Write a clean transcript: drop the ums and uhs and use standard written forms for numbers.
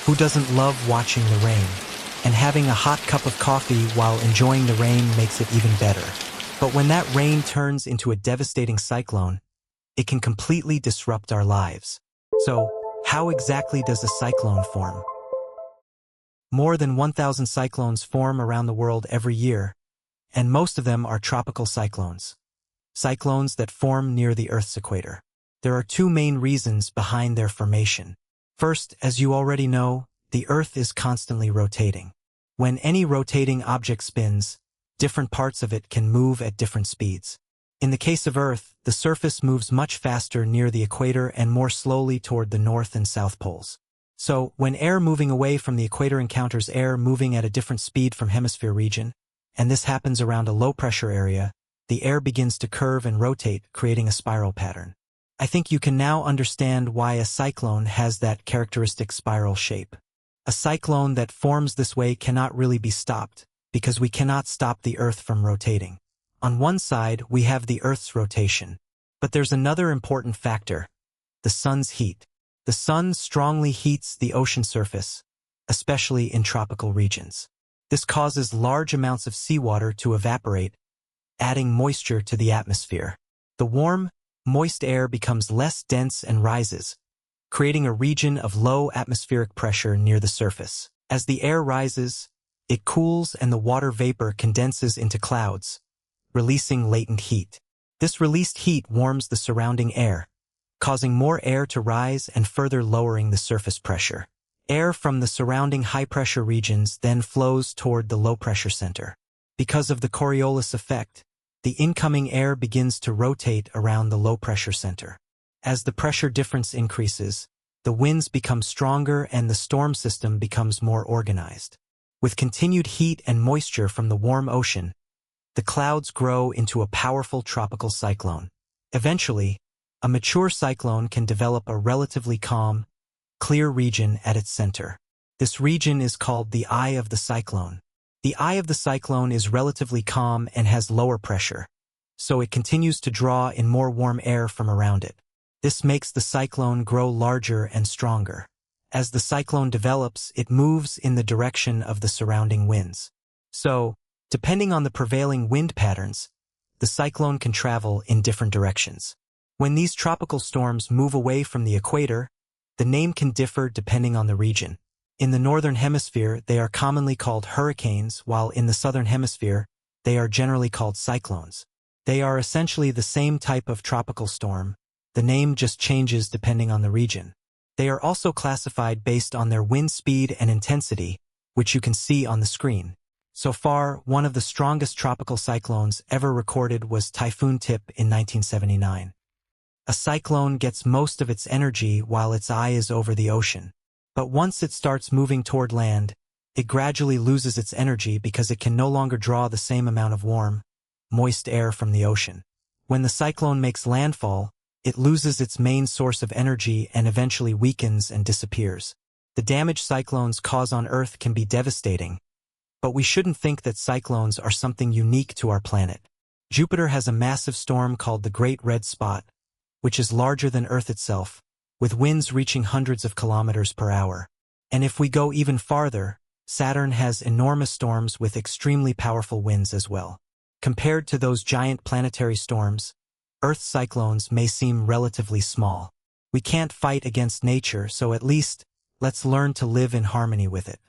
Who doesn't love watching the rain? And having a hot cup of coffee while enjoying the rain makes it even better. But when that rain turns into a devastating cyclone, it can completely disrupt our lives. So, how exactly does a cyclone form? More than 1,000 cyclones form around the world every year, and most of them are tropical cyclones. Cyclones that form near the Earth's equator. There are two main reasons behind their formation. First, as you already know, the Earth is constantly rotating. When any rotating object spins, different parts of it can move at different speeds. In the case of Earth, the surface moves much faster near the equator and more slowly toward the north and south poles. So, when air moving away from the equator encounters air moving at a different speed from hemisphere region, and this happens around a low-pressure area, the air begins to curve and rotate, creating a spiral pattern. I think you can now understand why a cyclone has that characteristic spiral shape. A cyclone that forms this way cannot really be stopped, because we cannot stop the Earth from rotating. On one side, we have the Earth's rotation. But there's another important factor: the sun's heat. The sun strongly heats the ocean surface, especially in tropical regions. This causes large amounts of seawater to evaporate, adding moisture to the atmosphere. The warm, moist air becomes less dense and rises, creating a region of low atmospheric pressure near the surface. As the air rises, it cools and the water vapor condenses into clouds, releasing latent heat. This released heat warms the surrounding air, causing more air to rise and further lowering the surface pressure. Air from the surrounding high-pressure regions then flows toward the low-pressure center. Because of the Coriolis effect, the incoming air begins to rotate around the low-pressure center. As the pressure difference increases, the winds become stronger and the storm system becomes more organized. With continued heat and moisture from the warm ocean, the clouds grow into a powerful tropical cyclone. Eventually, a mature cyclone can develop a relatively calm, clear region at its center. This region is called the eye of the cyclone. The eye of the cyclone is relatively calm and has lower pressure, so it continues to draw in more warm air from around it. This makes the cyclone grow larger and stronger. As the cyclone develops, it moves in the direction of the surrounding winds. So, depending on the prevailing wind patterns, the cyclone can travel in different directions. When these tropical storms move away from the equator, the name can differ depending on the region. In the northern hemisphere, they are commonly called hurricanes, while in the southern hemisphere, they are generally called cyclones. They are essentially the same type of tropical storm. The name just changes depending on the region. They are also classified based on their wind speed and intensity, which you can see on the screen. So far, one of the strongest tropical cyclones ever recorded was Typhoon Tip in 1979. A cyclone gets most of its energy while its eye is over the ocean. But once it starts moving toward land, it gradually loses its energy because it can no longer draw the same amount of warm, moist air from the ocean. When the cyclone makes landfall, it loses its main source of energy and eventually weakens and disappears. The damage cyclones cause on Earth can be devastating, but we shouldn't think that cyclones are something unique to our planet. Jupiter has a massive storm called the Great Red Spot, which is larger than Earth itself, with winds reaching hundreds of kilometers per hour. And if we go even farther, Saturn has enormous storms with extremely powerful winds as well. Compared to those giant planetary storms, Earth's cyclones may seem relatively small. We can't fight against nature, so at least, let's learn to live in harmony with it.